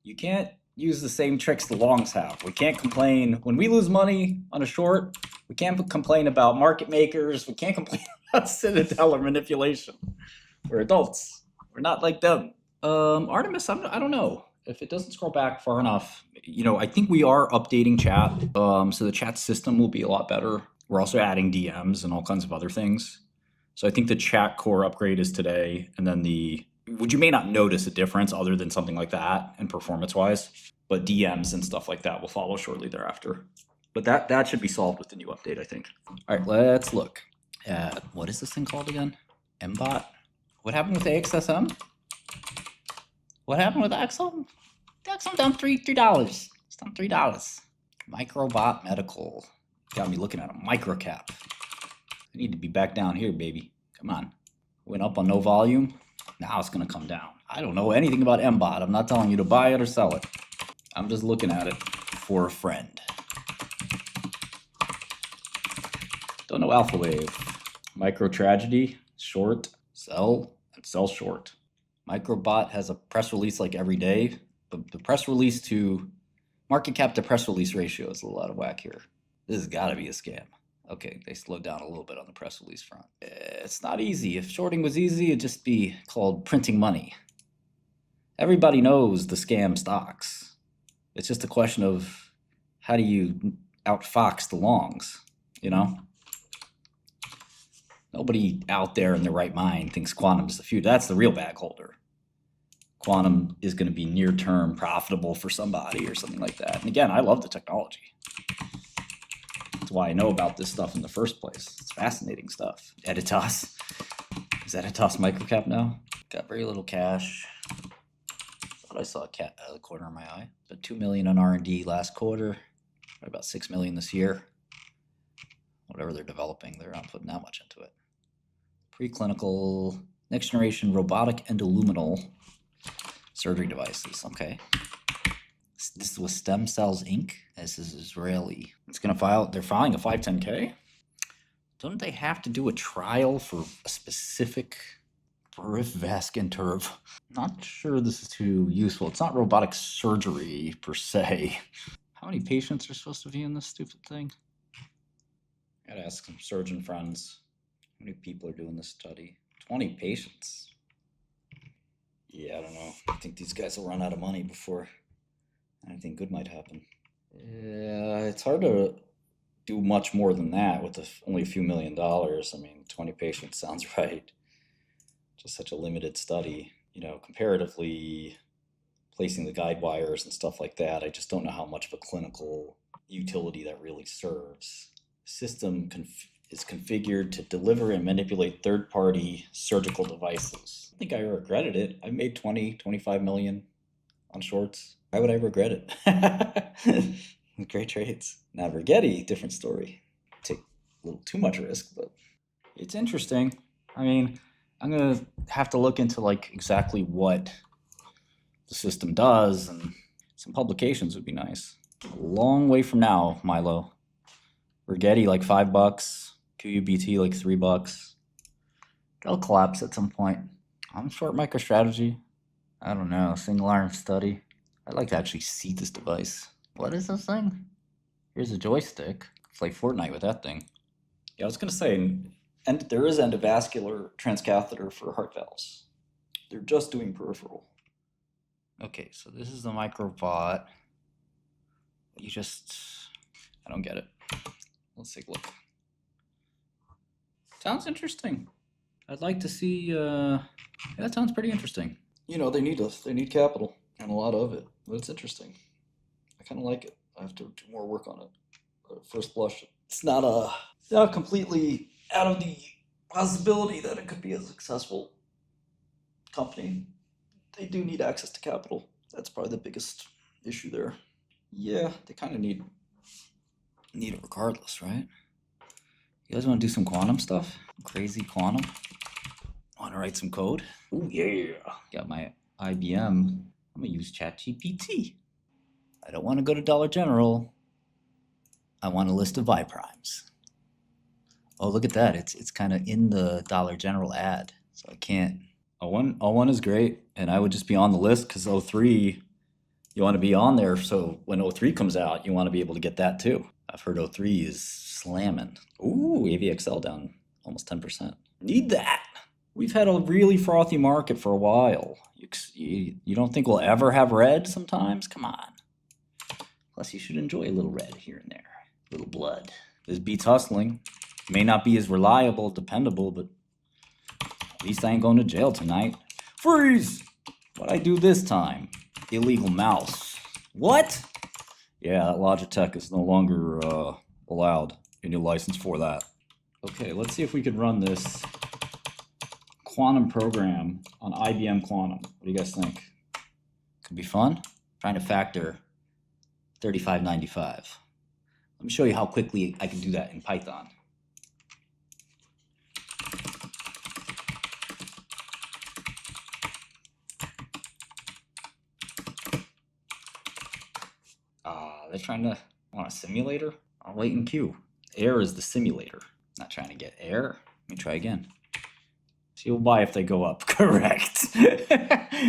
You can't use the same tricks the longs have. We can't complain when we lose money on a short. We can't complain about market makers. We can't complain about Citadel or manipulation. We're adults. We're not like them. Artemis, I don't know. If it doesn't scroll back far enough, I think we are updating chat. So the chat system will be a lot better. We're also adding DMs and all kinds of other things. So I think the chat core upgrade is today. And then you may not notice a difference other than something like that and performance-wise. But DMs and stuff like that will follow shortly thereafter. But that should be solved with the new update, I think. All right, let's look at, what is this thing called again? MBOT? What happened with AXSM? What happened with Axel? Axel down $3. It's down $3. Microbot Medical. Got me looking at a microcap. I need to be back down here, baby. Come on. Went up on no volume. Now it's going to come down. I don't know anything about MBOT. I'm not telling you to buy it or sell it. I'm just looking at it for a friend. Don't know AlphaWave. MicroTradegy, short, sell, and sell short. Microbot has a press release like every day. The press release to market cap to press release ratio is a little out of whack here. This has got to be a scam. Okay, they slowed down a little bit on the press release front. It's not easy. If shorting was easy, it'd just be called printing money. Everybody knows the scam stocks. It's just a question of how do you outfox the longs, Nobody out there in their right mind thinks quantum is the future. That's the real bag holder. Quantum is going to be near-term profitable for somebody or something like that. And again, I love the technology. That's why I know about this stuff in the first place. It's fascinating stuff. Editas. Is Editas microcap now? Got very little cash. Thought I saw a cat out of the corner of my eye. But $2 million on R&D last quarter. About $6 million this year. Whatever they're developing, they're not putting that much into it. Preclinical, next generation robotic endoluminal surgery devices. Okay. This is with Stem Cells Inc. This is Israeli. It's going to file, they're filing a 510K. Don't they have to do a trial for a specific 𝗓𝗏𝗏𝗃? Not sure this is too useful. It's not robotic surgery per se. How many patients are supposed to be in this stupid thing? I gotta ask some surgeon friends. How many people are doing this study? 20 patients. Yeah, I don't know. I think these guys will run out of money before anything good might happen. Yeah, it's hard to do much more than that with only a few $1 million. I mean, 20 patients sounds right. Just such a limited study. Comparatively placing the guide wires and stuff like that, I just don't know how much of a clinical utility that really serves. System is configured to deliver and manipulate third-party surgical devices. I think I regretted it. I made 25 million on shorts. Why would I regret it? Great trades. Now Rigetti, different story. Take a little too much risk, but it's interesting. I mean, I'm gonna have to look into exactly what the system does, and some publications would be nice. A long way from now, Milo. Rigetti $5, QUBT $3. They'll collapse at some point. I'm short MicroStrategy. I don't know, single arm study. I'd like to actually see this device. What is this thing? Here's a joystick. It's like Fortnite with that thing. Yeah, I was gonna say, and there is endovascular transcatheter for heart valves. They're just doing peripheral. Okay, so this is the Microbot. I don't get it. Let's take a look. Sounds interesting. I'd like to see, that sounds pretty interesting. They need capital and a lot of it, but it's interesting. I kind of like it. I have to do more work on it. But at first blush, it's not completely out of the possibility that it could be a successful company. They do need access to capital. That's probably the biggest issue there. Yeah, they kind of need it regardless, right? You guys want to do some quantum stuff? Crazy quantum? Want to write some code? Oh yeah! Got my IBM. I'm gonna use ChatGPT. I don't want to go to Dollar General. I want a list of Y primes. Oh, look at that! It's kind of in the Dollar General ad, so I can't. 𝗚1 is great, and I would just be on the list because 𝗚3, You want to be on there so when 𝗚3 comes out, you want to be able to get that too. I've heard 𝗚3 is slamming. Ooh, AVXL down almost 10%. Need that. We've had a really frothy market for a while. You don't think we'll ever have red sometimes? Come on. Plus, you should enjoy a little red here and there. A little blood. This beats hustling. May not be as reliable, dependable, but at least I ain't going to jail tonight. Freeze! What'd I do this time? Illegal mouse. What? Yeah, that Logitech is no longer allowed. You need a license for that. Okay, let's see if we could run this quantum program on IBM Quantum. What do you guys think? Could be fun. Trying to factor 3595. Let me show you how quickly I can do that in Python. They're trying to want a simulator? I'll wait in queue. Air is the simulator. Not trying to get air. Let me try again. She'll buy if they go up. Correct.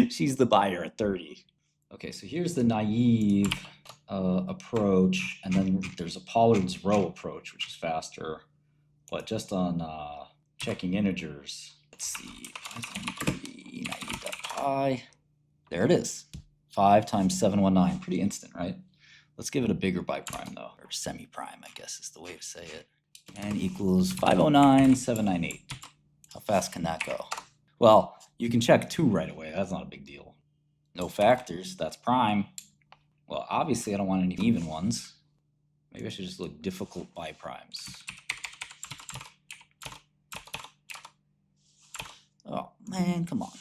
She's the buyer at 30. Okay, so here's the naive approach, and then there's a Pollard's row approach, which is faster. But just on checking integers, let's see. Python 3 naive.py. There it is. 5 times 719. Pretty instant, right? Let's give it a bigger biprime though, or semi-prime, I guess is the way to say it. And equals 509,798. How fast can that go? Well, you can check 2 right away. That's not a big deal. No factors, that's prime. Well, obviously I don't want any even ones. Maybe I should just look difficult biprimes. Oh man, come on.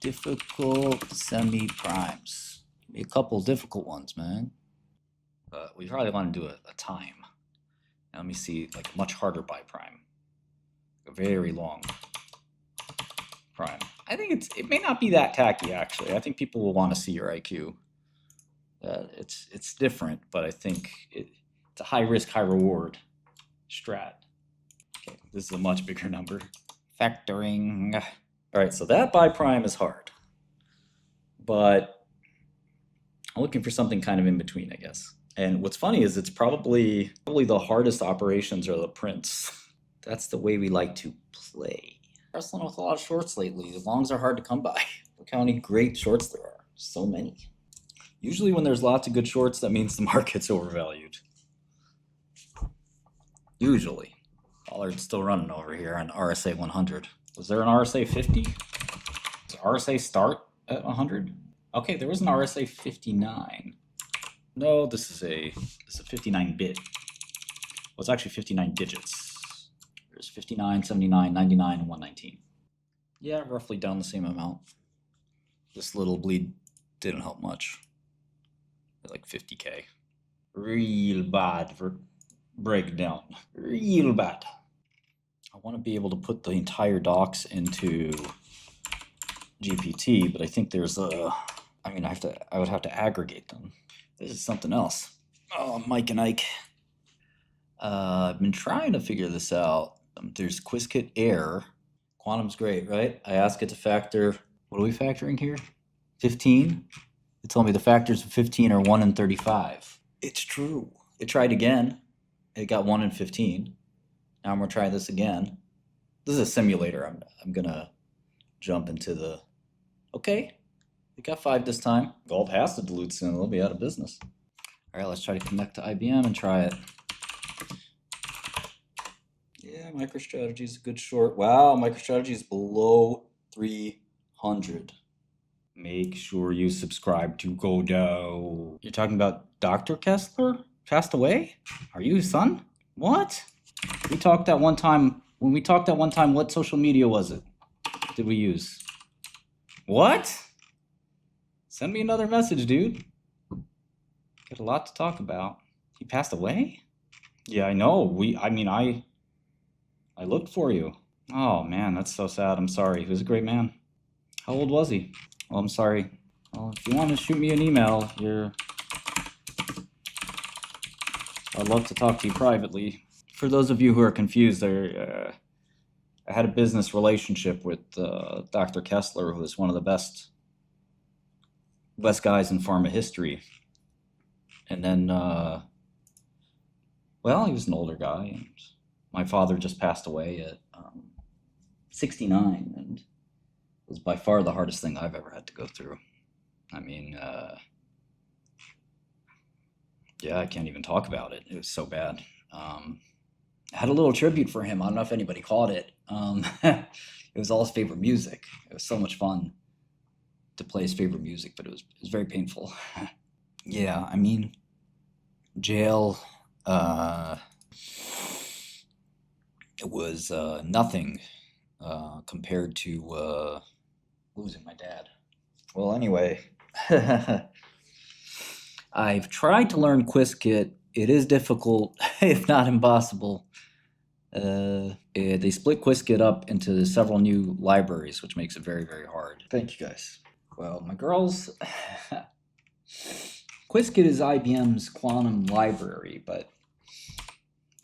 Difficult semi-primes. Give me a couple difficult ones, man. But we probably want to do a time. Now let me see, like a much harder biprime. A very long prime. I think it may not be that tacky actually. I think people will want to see your IQ. It's different, but I think it's a high risk, high reward strat. Okay, this is a much bigger number. Factoring. All right, so that biprime is hard, but I'm looking for something kind of in between, I guess. And what's funny is it's probably the hardest operations are the prints. That's the way we like to play. Wrestling with a lot of shorts lately. The longs are hard to come by. Look how many great shorts there are. So many. Usually when there's lots of good shorts, that means the market's overvalued. Usually. Pollard's still running over here on RSA 100. Was there an RSA 50? Does RSA start at 100? Okay, there was an RSA 59. No, this is a 59-bit. Well, it's actually 59 digits. There's 59, 79, 99, and 119. Yeah, roughly down the same amount. This little bleed didn't help much. Like 50K. Real bad for breakdown. Real bad. I want to be able to put the entire docs into GPT, but I think there's I would have to aggregate them. This is something else. Oh, Mike and Ike. I've been trying to figure this out. There's Qiskit 𝗟𝗃. Quantum's great, right? I ask it to factor, what are we factoring here? 15? It told me the factors of 15 are 1 in 35. It's true. It tried again. It got 1 in 15. Now I'm gonna try this again. This is a simulator. I'm gonna jump into the, okay. It got 5 this time. Gold has to dilute soon. They'll be out of business. All right, let's try to connect to IBM and try it. Yeah, MicroStrategy is a good short. Wow, MicroStrategy is below 300. Make sure you subscribe to Godot. You're talking about Dr. Kessler passed away? Are you his son? What? We talked that one time. When we talked that one time, what social media was it? Did we use? What? Send me another message, dude. Got a lot to talk about. He passed away? Yeah, I know. I looked for you. Oh man, that's so sad. I'm sorry. He was a great man. How old was he? Well, I'm sorry. Well, if you want to shoot me an email, I'd love to talk to you privately. For those of you who are confused, I had a business relationship with Dr. Kessler, who was one of the best best guys in pharma history. And then, well, he was an older guy, and my father just passed away at 69, and it was by far the hardest thing I've ever had to go through. I mean, yeah, I can't even talk about it. It was so bad. I had a little tribute for him. I don't know if anybody caught it. It was all his favorite music. It was so much fun to play his favorite music, but it was very painful. Yeah, I mean, jail, it was nothing compared to losing my dad. Well, anyway, I've tried to learn Qiskit. It is difficult, if not impossible. They split Qiskit up into several new libraries, which makes it very, very hard. Thank you, guys. Well, my girls, Qiskit is IBM's quantum library, but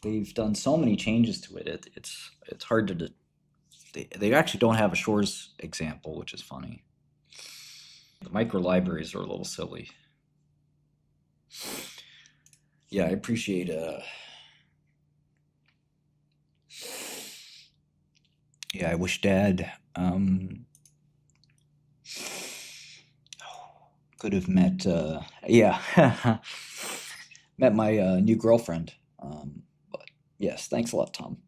they've done so many changes to it. It's hard to. They actually don't have a Shor's example, which is funny. The micro libraries are a little silly. Yeah, I appreciate yeah, I wish Dad could have met yeah met my new girlfriend. But yes, thanks a lot, Tom.